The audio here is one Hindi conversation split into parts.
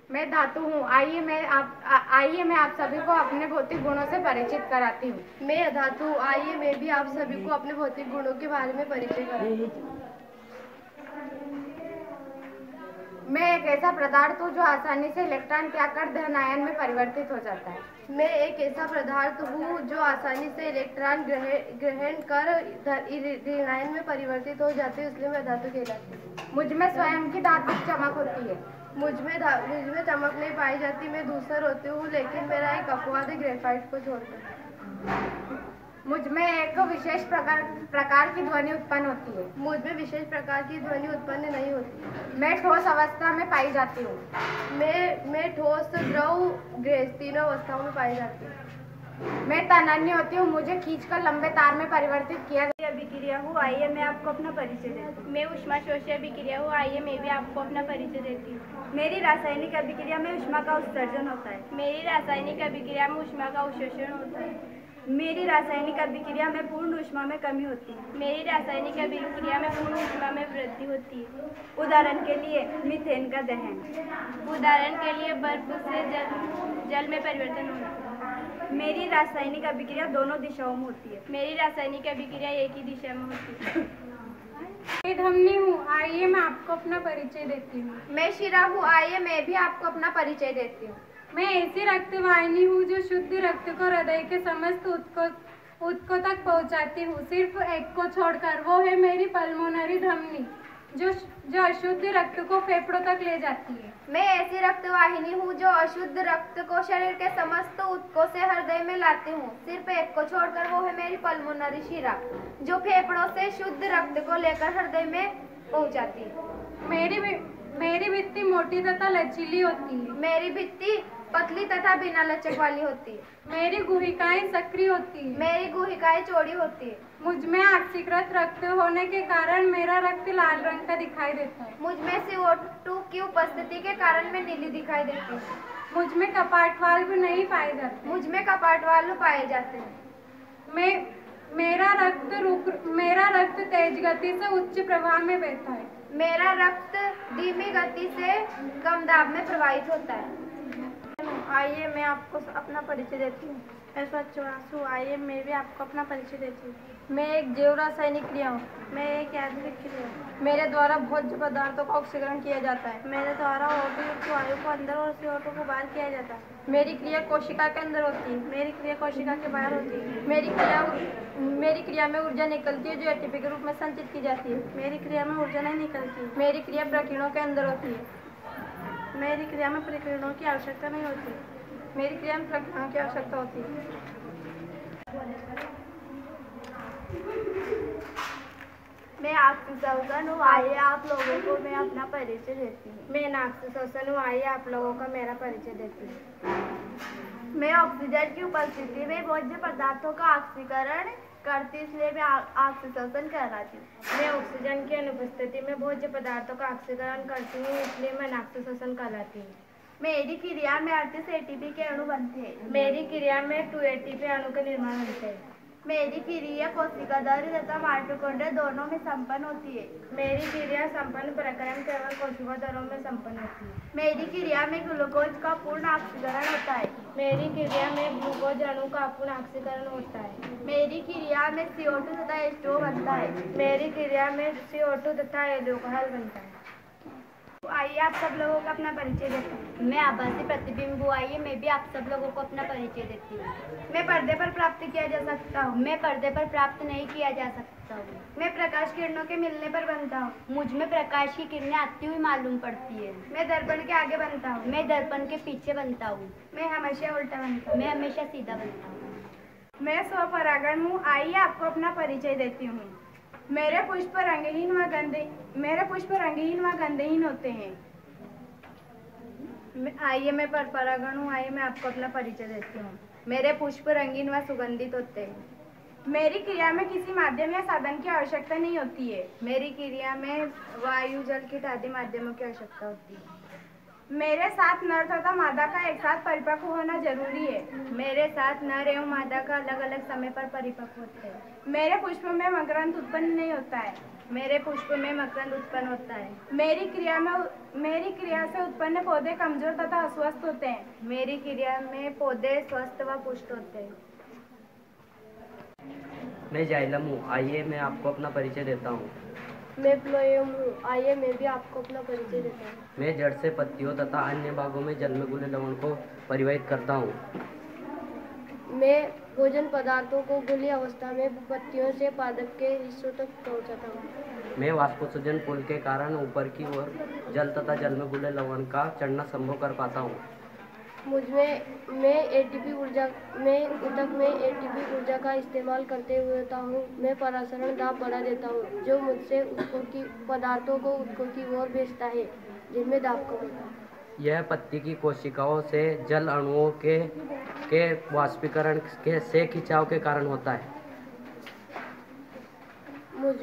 मैं धातु हूँ। आइए मैं आप सभी को अपने भौतिक गुणों से परिचित कराती हूँ। मैं अधातु हूँ। आइए मैं भी आप सभी को अपने भौतिक गुणों के बारे में परिचय कराती हूँ। मैं एक ऐसा पदार्थ हूँ जो आसानी से इलेक्ट्रॉन त्याग कर धन आयन में परिवर्तित हो जाता है। मैं एक ऐसा पदार्थ हूँ जो आसानी से इलेक्ट्रॉन ग्रहण कर ऋणायन में परिवर्तित हो जाते हैं, इसलिए मैं धातु कहलाती हूँ। मुझ में स्वयं की धात्विक चमक होती है। मुझ में चमक नहीं पाई जाती। मैं दूसर होती हूँ, लेकिन मेरा एक अपवाद है ग्रेफाइट को छोड़कर। मुझ में एक विशेष प्रकार की ध्वनि उत्पन्न होती है। मुझ में विशेष प्रकार की ध्वनि उत्पन्न नहीं होती। मैं ठोस अवस्था में पाई जाती हूँ। मैं ठोस, द्रव, गैस तीनों अवस्थाओं में पाई जाती हूँ। मैं तन्य होती हूँ। मुझे खींचकर लंबे तार में परिवर्तित किया अभिक्रिया हूँ। आइए मैं आपको अपना परिचय देती हूँ। मैं ऊष्मा शोषी अभिक्रिया हूँ। आइए मैं भी आपको अपना परिचय देती हूँ। मेरी रासायनिक अभिक्रिया में ऊष्मा का उत्सर्जन होता है। मेरी रासायनिक अभिक्रिया में ऊष्मा का अवशोषण होता है। मेरी रासायनिक अभिक्रिया में पूर्ण ऊष्मा में कमी होती है। मेरी रासायनिक अभिक्रिया में पूर्ण ऊष्मा में वृद्धि होती है। उदाहरण के लिए मीथेन का दहन। उदाहरण के लिए बर्फ से जल में परिवर्तन होना। मेरी रासायनिक अभिक्रिया दोनों दिशाओं में होती है। मेरी रासायनिक अभिक्रिया एक ही दिशा में होती है। मैं धमनी हूँ। आइए मैं आपको अपना परिचय देती हूँ। मैं शिरा हूँ। आइए मैं भी आपको अपना परिचय देती हूँ। मैं ऐसी रक्त वाहिनी हूँ जो शुद्ध रक्त को हृदय के समस्त ऊतकों तक पहुँचाती हूँ, सिर्फ एक को छोड़कर। वो है मेरी पल्मोनरी धमनी जो अशुद्ध रक्त को फेफड़ों तक ले जाती है। मैं ऐसी रक्त वाहिनी हूँ जो अशुद्ध रक्त को शरीर के समस्त ऊतकों से हृदय में लाती हूँ, सिर्फ एक को छोड़कर। वो है मेरी पल्मोनरी शिरा जो फेफड़ों से शुद्ध रक्त को लेकर हृदय में पहुँचाती है। मेरी भित्ति मोटी तथा लचीली होती है। मेरी भित्ति पतली तथा बिना लचक वाली होती है। मेरी गुहिकाएं सक्रिय होती है। मेरी गुहिकाएं चौड़ी होती है। मुझ में ऑक्सीकृत रक्त होने के कारण मेरा रक्त लाल रंग का दिखाई देता है। मुझ में CO2 की उपस्थिति के कारण मैं नीली दिखाई देती हूँ। मुझ में कपाट वाल्व नहीं पाए जाते। मुझ में कपाट वाल्व पाए जाते हैं। मेरा रक्त तेज गति से उच्च प्रवाह में बहता है। मेरा रक्त धीमी गति से कम दाब में प्रवाहित होता है। आइए मैं आपको अपना परिचय देती हूँ। ऐसा चौरासू। आइए मैं भी आपको अपना परिचय देती हूँ। मैं एक जैव रासायनिक क्रिया हूँ। मैं एक यांत्रिक क्रिया हूँ। मेरे द्वारा भोज्य पदार्थों का ऑक्सीकरण किया जाता है। मेरे द्वारा O2 वायु को अंदर और CO2 को बाहर किया जाता है। मेरी क्रिया कोशिका के अंदर होती है। मेरी क्रिया कोशिका के बाहर होती है। मेरी क्रिया में ऊर्जा निकलती है जो एटीपी के रूप में संचित की जाती है। मेरी क्रिया में ऊर्जा नहीं निकलती। मेरी क्रिया प्रकीर्णों के अंदर होती है। मेरी क्रिया में प्रकीर्णों की आवश्यकता नहीं होती। मेरी क्रिया में प्रकीर्णों की आवश्यकता होती है। मैं ऑक्सीजन हूँ। आइए आप लोगों को मैं अपना परिचय देती हूँ। मैं ऑक्सीजन हूँ। आइए आप लोगों का मेरा परिचय देती हूँ। मैं ऑक्सीजन की उपस्थिति में भोज्य पदार्थों का ऑक्सीकरण करती, इसलिए मैं ऑक्सीजन कहलाती हूँ। मैं ऑक्सीजन की अनुपस्थिति में भोज्य पदार्थों का ऑक्सीकरण करती हूँ, इसलिए मैं ऑक्सीजन कहलाती हूँ। मेरी क्रिया में 38 एटीपी के अणु बनते हैं। मेरी क्रिया में 2 एटीपी अणु का निर्माण होता है। मेरी क्रिया कोशिकाधारी तथा माइटोकॉन्ड्रिया दोनों में संपन्न होती है। मेरी क्रिया संपन्न प्रक्रम केवल कोशिकाधारों में संपन्न होती है। मेरी क्रिया में ग्लूकोज का पूर्ण ऑक्सीकरण होता है। मेरी क्रिया में ग्लूकोज अणु का पूर्ण ऑक्सीकरण होता है। मेरी क्रिया में CO2 तथा H2O बनता है। मेरी क्रिया में CO2 तथा एल्कोहल बनता है। आइए आप सब लोगों को अपना परिचय देती हूँ। मैं आभासी प्रतिबिंब हूँ। आइए मैं भी आप सब लोगों को अपना परिचय देती हूँ। मैं पर्दे पर प्राप्त किया जा सकता हूँ। मैं पर्दे पर प्राप्त नहीं किया जा सकता हूँ। मैं प्रकाश किरणों के मिलने पर बनता हूँ। मुझ में प्रकाश की किरणें आती हुई मालूम पड़ती है। मैं दर्पण के आगे बनता हूँ। मैं दर्पण के पीछे बनता हूँ। मैं हमेशा उल्टा बनता हूँ। मैं हमेशा सीधा बनता हूँ। मैं स्वपरागण हूँ। आइए आपको अपना परिचय देती हूँ। मेरे पुष्प रंगहीन व गंधहीन होते हैं। आइए मैं परपरागण हूँ। आइए मैं आपको अपना परिचय देती हूँ। मेरे पुष्प रंगीन व सुगंधित होते हैं। मेरी क्रिया में किसी माध्यम या साधन की आवश्यकता नहीं होती है। मेरी क्रिया में वायु, जल, कीट आदि माध्यमों की आवश्यकता होती है। मेरे साथ नर तथा मादा का एक साथ परिपक्व होना जरूरी है। मेरे साथ नर एवं मादा का अलग अलग समय पर परिपक्व होते हैं। मेरे पुष्प में मकरंद उत्पन्न नहीं होता है। मेरे पुष्प में मकरंद उत्पन्न होता है। मेरी क्रिया से उत्पन्न पौधे कमजोर तथा अस्वस्थ होते हैं। मेरी क्रिया में पौधे स्वस्थ व पुष्ट होते हैं। मैं जाइलम हूँ, आइए मैं आपको अपना परिचय देता हूँ। मैं प्लोएम हूँ, आइए मैं भी आपको अपना परिचय देता हूँ। मैं जड़ से पत्तियों तथा अन्य भागों में जल में घुले लवण को परिवहित करता हूँ। मैं भोजन पदार्थों को घुली अवस्था में पत्तियों से पादप के हिस्सों तक पहुँचाता हूँ। मैं वाष्पोत्सर्जन पुल के कारण ऊपर की ओर जल तथा जल में घुले लवण का चढ़ना संभव कर पाता हूँ। ऊतक में एटीपी ऊर्जा का इस्तेमाल करते हुए होता हूँ। मैं परासरण दाब बढ़ा देता हूँ, जो मुझसे ऊतकों की पदार्थों को ऊतकों की ओर भेजता है, जिनमें दाब कम होता है। यह पत्ती की कोशिकाओं से जल अणुओं के वाष्पीकरण से खिंचाव के कारण होता है। मुझ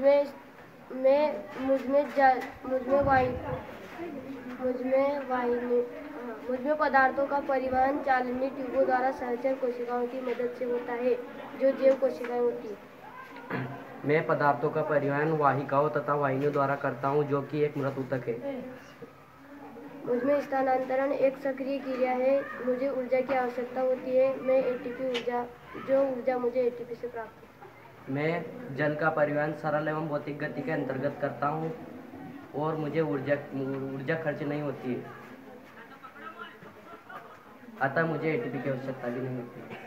में पदार्थों का परिवहन चालनीय ट्यूबों द्वारा सहचर कोशिकाओं की मदद से होता है, जो जैव कोशिकाएं होती हैं। मैं पदार्थों का परिवहन वाहिकाओं तथा वाहिनियों द्वारा करता हूँ, जो कि एक मृत ऊतक है। मुझमें स्थानांतरण एक सक्रिय क्रिया है। मुझे ऊर्जा की आवश्यकता होती है। मैं ऊर्जा मुझे एटीपी से प्राप्त होती है। मैं जल का परिवहन सरल एवं भौतिक गति के अंतर्गत करता हूँ और मुझे ऊर्जा खर्च नहीं होती है, अतः मुझे एटीपी की आवश्यकता भी नहीं होती।